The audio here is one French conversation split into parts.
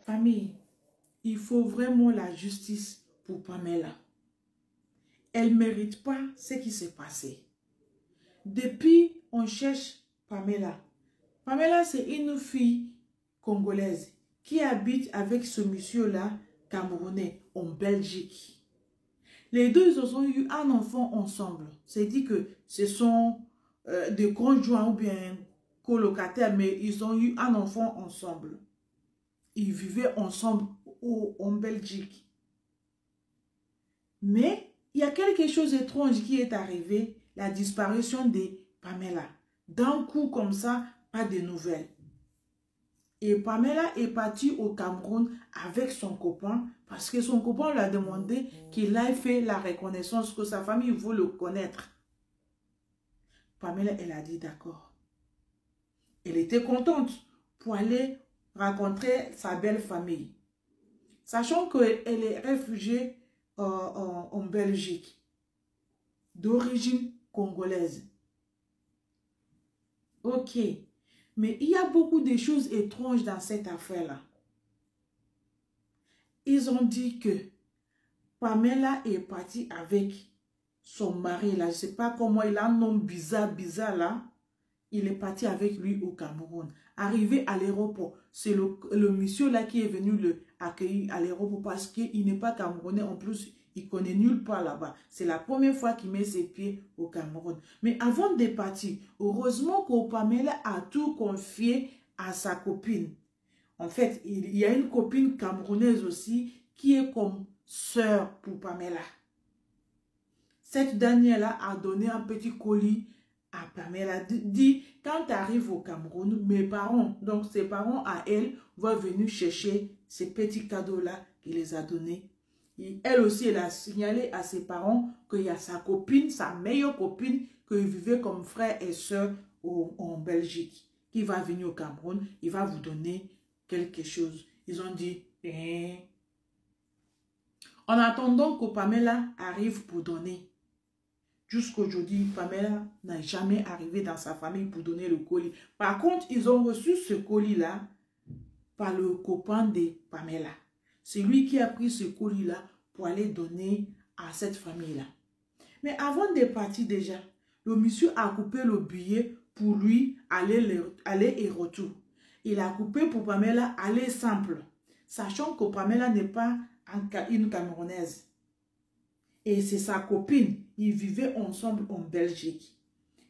Famille, il faut vraiment la justice pour Pamela. Elle ne mérite pas ce qui s'est passé. Depuis, on cherche Pamela. Pamela, c'est une fille congolaise qui habite avec ce monsieur-là, camerounais, en Belgique. Les deux, ils ont eu un enfant ensemble. C'est dit que ce sont des conjoints ou bien colocataires, mais ils ont eu un enfant ensemble. Ils vivaient ensemble en Belgique. Mais il y a quelque chose d'étrange qui est arrivé, la disparition de Pamela. D'un coup comme ça, pas de nouvelles. Et Pamela est partie au Cameroun avec son copain parce que son copain lui a demandé qu'il aille faire la reconnaissance, que sa famille veut le connaître. Pamela, elle a dit d'accord. Elle était contente pour aller rencontrer sa belle famille. Sachant qu'elle est réfugiée en Belgique, d'origine congolaise. Ok. Mais il y a beaucoup de choses étranges dans cette affaire-là. Ils ont dit que Pamela est partie avec son mari là. Je ne sais pas comment, il a un nom bizarre là. Il est parti avec lui au Cameroun. Arrivé à l'aéroport, c'est le monsieur là qui est venu le accueillir à l'aéroport parce qu'il n'est pas camerounais. En plus, il connaît nulle part là-bas. C'est la première fois qu'il met ses pieds au Cameroun. Mais avant de partir, heureusement que Pamela a tout confié à sa copine. En fait, il y a une copine camerounaise aussi qui est comme sœur pour Pamela. Cette dernière-là a donné un petit colis à Pamela. Dit, quand tu arrives au Cameroun, mes parents, donc ses parents à elle, vont venir chercher ces petits cadeaux-là qu'il les a donnés. Et elle aussi, elle a signalé à ses parents qu'il y a sa copine, sa meilleure copine, qu'ils vivaient comme frère et soeur en Belgique, qui va venir au Cameroun, il va vous donner quelque chose. Ils ont dit, en attendant que Pamela arrive pour donner. Jusqu'aujourd'hui, Pamela n'a jamais arrivé dans sa famille pour donner le colis. Par contre, ils ont reçu ce colis-là par le copain de Pamela. C'est lui qui a pris ce colis-là pour aller donner à cette famille-là. Mais avant de partir déjà, le monsieur a coupé le billet pour lui aller et retour. Il a coupé pour Pamela aller simple, sachant que Pamela n'est pas une Camerounaise. Et c'est sa copine. Ils vivaient ensemble en Belgique.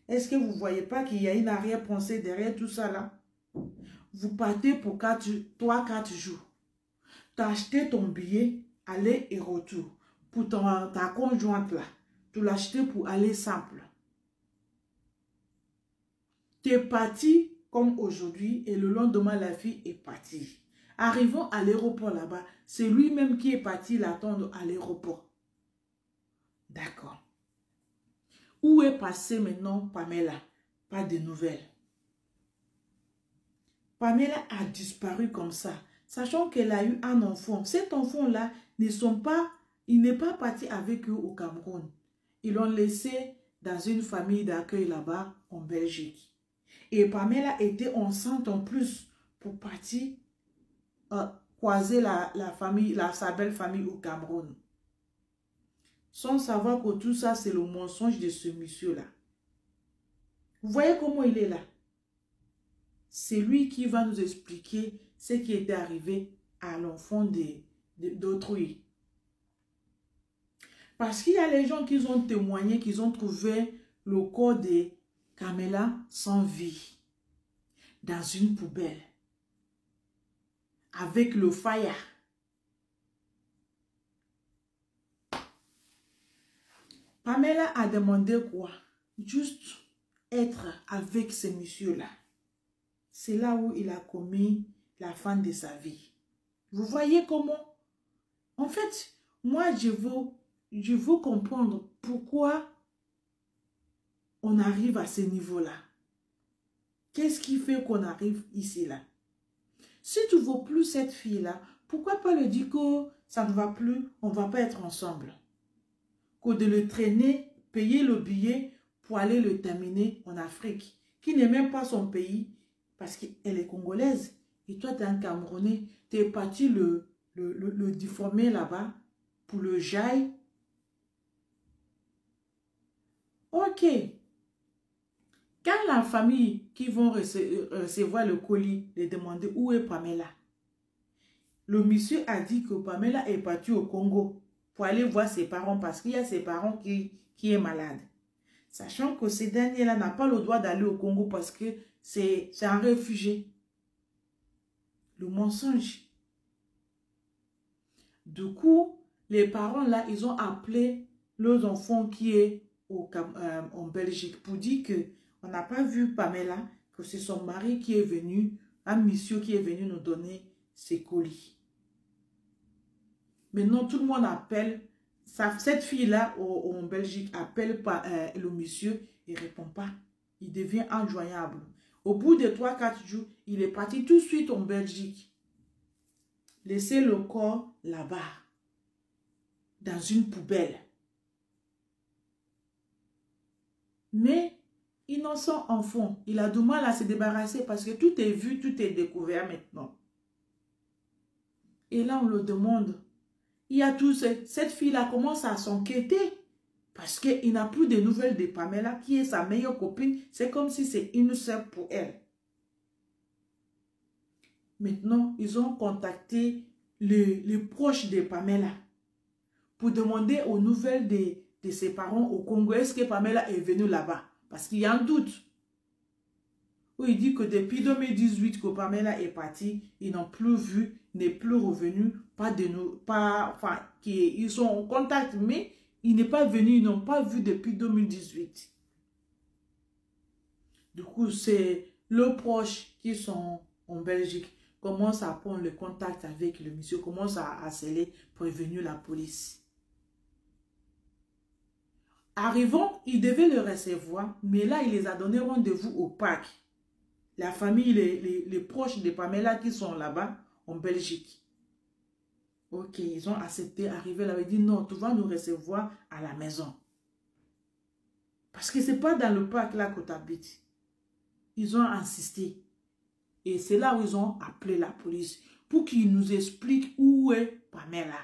Est-ce que vous ne voyez pas qu'il y a une arrière-pensée derrière tout ça là? Vous partez pour 3-4 jours. Tu as acheté ton billet, aller et retour. Pour ta conjointe là. Tu l'as acheté pour aller simple. Tu es parti comme aujourd'hui et le lendemain la fille est partie. Arrivant à l'aéroport là-bas, c'est lui-même qui est parti l'attendre à l'aéroport. D'accord. Où est passée maintenant Pamela? Pas de nouvelles. Pamela a disparu comme ça, sachant qu'elle a eu un enfant. Cet enfant-là, il n'est pas parti avec eux au Cameroun. Ils l'ont laissé dans une famille d'accueil là-bas en Belgique. Et Pamela était enceinte en plus pour partir croiser sa belle famille au Cameroun. Sans savoir que tout ça, c'est le mensonge de ce monsieur-là. Vous voyez comment il est là? C'est lui qui va nous expliquer ce qui était arrivé à l'enfant d'autrui. Parce qu'il y a les gens qui ont témoigné, qu'ils ont trouvé le corps de Pamela sans vie, dans une poubelle, avec le fire. Pamela a demandé quoi? Juste être avec ce monsieur-là. C'est là où il a commis la fin de sa vie. Vous voyez comment? En fait, moi, je veux comprendre pourquoi on arrive à ce niveau-là. Qu'est-ce qui fait qu'on arrive ici, là? Si tu ne veux plus cette fille-là, pourquoi pas lui dire que ça ne va plus, on ne va pas être ensemble? Que de le traîner, payer le billet pour aller le terminer en Afrique, qui n'est même pas son pays, parce qu'elle est congolaise, et toi, tu es un Camerounais, tu es parti le diffamer là-bas pour le jail. Ok. Quand la famille qui vont recevoir le colis les demander où est Pamela, le monsieur a dit que Pamela est partie au Congo pour aller voir ses parents parce qu'il y a ses parents qui est malade. Sachant que ce dernier-là n'a pas le droit d'aller au Congo parce que c'est un réfugié. Le mensonge. Du coup, les parents là, ils ont appelé leurs enfants qui est en Belgique pour dire que on n'a pas vu Pamela, que c'est son mari qui est venu, un monsieur qui est venu nous donner ses colis. Maintenant, tout le monde appelle, cette fille-là en Belgique appelle le monsieur, il ne répond pas. Il devient injoignable. Au bout de 3-4 jours, il est parti tout de suite en Belgique. Laisser le corps là-bas, dans une poubelle. Mais, innocent enfant, il a du mal à se débarrasser parce que tout est vu, tout est découvert maintenant. Et là, on le demande. Il y a tout, cette fille-là commence à s'enquêter parce qu'il n'a plus de nouvelles de Pamela, qui est sa meilleure copine. C'est comme si c'est une sœur pour elle. Maintenant, ils ont contacté les proches de Pamela pour demander aux nouvelles de ses parents au Congo. Est-ce que Pamela est venue là-bas? Parce qu'il y a un doute. Où il dit que depuis 2018 que Pamela est partie, ils n'ont plus vu, n'est plus revenu, ils sont en contact, mais il n'est pas venu, ils n'ont pas vu depuis 2018. Du coup, c'est leurs proches qui sont en Belgique commence à prendre le contact avec le monsieur, commence à harceler, prévenir la police. Arrivant, il devait le recevoir, mais là, il les a donné rendez-vous au parc. La famille, les proches de Pamela qui sont là-bas, en Belgique. Ok, ils ont accepté, arrivé là, ils ont dit non, tu vas nous recevoir à la maison. Parce que ce n'est pas dans le parc là que tu habites. Ils ont insisté. Et c'est là où ils ont appelé la police pour qu'ils nous expliquent où est Pamela.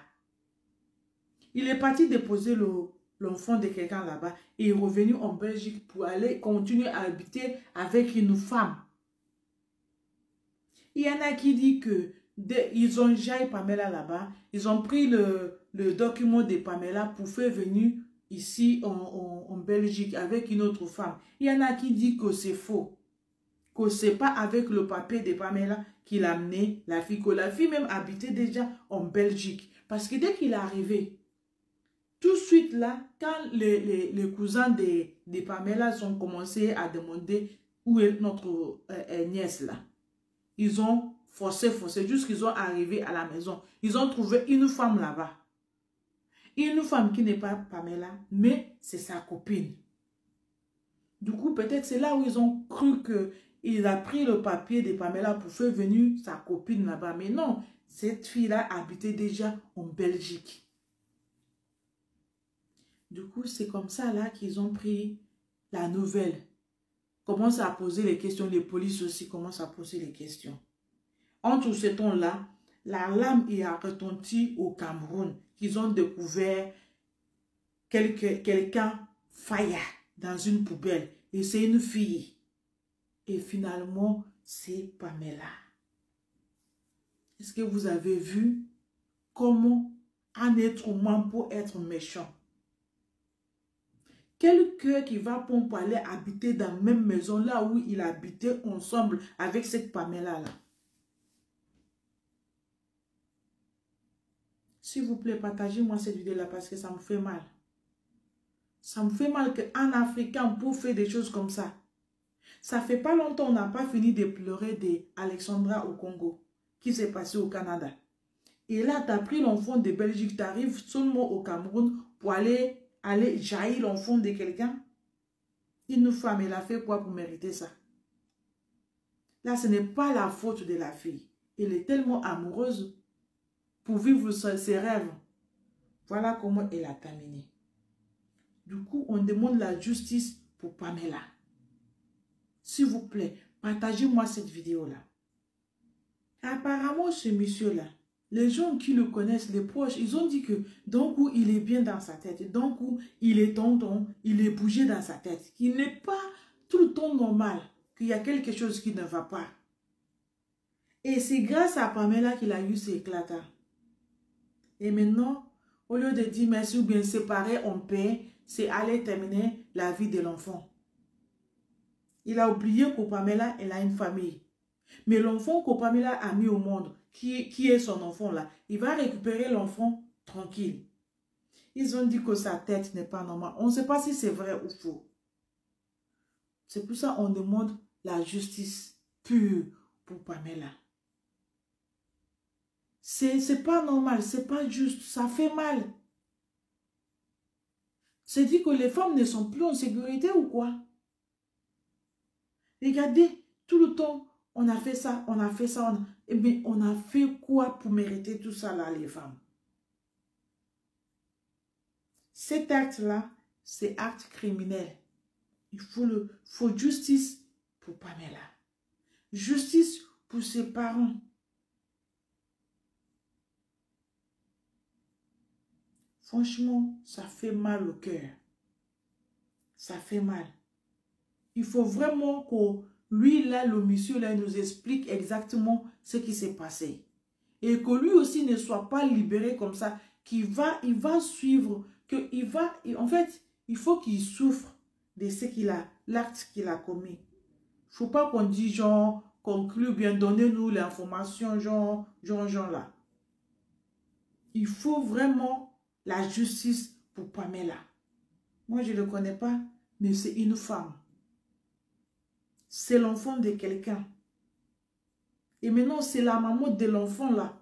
Il est parti déposer l'enfant de quelqu'un là-bas et est revenu en Belgique pour aller continuer à habiter avec une femme. Il y en a qui disent que ils ont jailli Pamela là-bas, ils ont pris le document de Pamela pour faire venir ici en Belgique avec une autre femme. Il y en a qui disent que c'est faux. Que ce n'est pas avec le papier de Pamela qu'il a amené la fille, que la fille même habitait déjà en Belgique. Parce que dès qu'il est arrivé, tout de suite là, quand les cousins de Pamela ont commencé à demander où est notre nièce là, ils ont forcé, jusqu'ils ont arrivé à la maison. Ils ont trouvé une femme là-bas. Une femme qui n'est pas Pamela, mais c'est sa copine. Du coup, peut-être c'est là où ils ont cru que il a pris le papier de Pamela pour faire venir sa copine là-bas. Mais non, cette fille-là habitait déjà en Belgique. Du coup, c'est comme ça là qu'ils ont pris la nouvelle. Commencent à poser les questions. Les polices aussi commencent à poser les questions. Entre ce temps-là, l'alarme a retenti au Cameroun. Qu'ils ont découvert quelqu'un faillant dans une poubelle. Et c'est une fille. Et finalement, c'est Pamela. Est-ce que vous avez vu comment un être humain peut être méchant? Quel cœur qui va pour aller habiter dans la même maison là où il habitait ensemble avec cette Pamela là? S'il vous plaît, partagez-moi cette vidéo là parce que ça me fait mal. Ça me fait mal qu'un Africain peut faire des choses comme ça. Ça fait pas longtemps, on n'a pas fini de pleurer d'Alexandra au Congo, qui s'est passé au Canada. Et là, tu as pris l'enfant de Belgique, tu arrives seulement au Cameroun pour aller jaillir l'enfant de quelqu'un. Une femme, elle a fait quoi pour mériter ça? Là, ce n'est pas la faute de la fille. Elle est tellement amoureuse pour vivre ses rêves. Voilà comment elle a terminé. Du coup, on demande la justice pour Pamela. S'il vous plaît, partagez-moi cette vidéo-là. Apparemment, ce monsieur-là, les gens qui le connaissent, les proches, ils ont dit que d'un coup, il est bien dans sa tête. D'un coup, il est tonton, il est bougé dans sa tête. Il n'est pas tout le temps normal, qu'il y a quelque chose qui ne va pas. Et c'est grâce à Pamela qu'il a eu ces éclatants. Et maintenant, au lieu de dire merci ou bien séparer, on paie, c'est aller terminer la vie de l'enfant. Il a oublié que Pamela, elle a une famille. Mais l'enfant que Pamela a mis au monde, qui est son enfant là, il va récupérer l'enfant tranquille. Ils ont dit que sa tête n'est pas normale. On ne sait pas si c'est vrai ou faux. C'est pour ça qu'on demande la justice pure pour Pamela. C'est pas normal, c'est pas juste, ça fait mal. C'est dit que les femmes ne sont plus en sécurité ou quoi? Regardez, tout le temps, on a fait ça, on a fait ça. Mais on a fait quoi pour mériter tout ça là, les femmes? Cet acte-là, c'est acte criminel. Il faut justice pour Pamela. Justice pour ses parents. Franchement, ça fait mal au cœur. Ça fait mal. Il faut vraiment que lui, là, le monsieur, là, nous explique exactement ce qui s'est passé. Et que lui aussi ne soit pas libéré comme ça, il va suivre, en fait, il faut qu'il souffre de ce l'acte qu'il a commis. Il ne faut pas qu'on dise, genre, conclue bien, donnez-nous l'information, genre là. Il faut vraiment la justice pour Pamela. Moi, je ne le connais pas, mais c'est une femme. C'est l'enfant de quelqu'un. Et maintenant, c'est la maman de l'enfant là.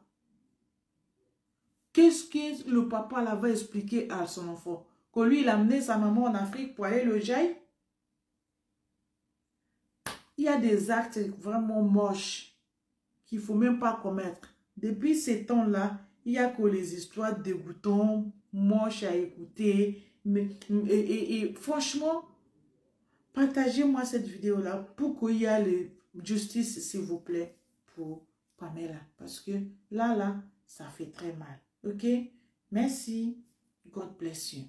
Qu'est-ce que le papa là va expliquer à son enfant? Que lui, il a amené sa maman en Afrique pour aller le jail? Il y a des actes vraiment moches qu'il ne faut même pas commettre. Depuis ces temps-là, il n'y a que les histoires dégoûtantes, moches à écouter. Et franchement, partagez-moi cette vidéo-là pour qu'il y ait la justice, s'il vous plaît, pour Pamela. Parce que là, ça fait très mal. Ok? Merci. God bless you.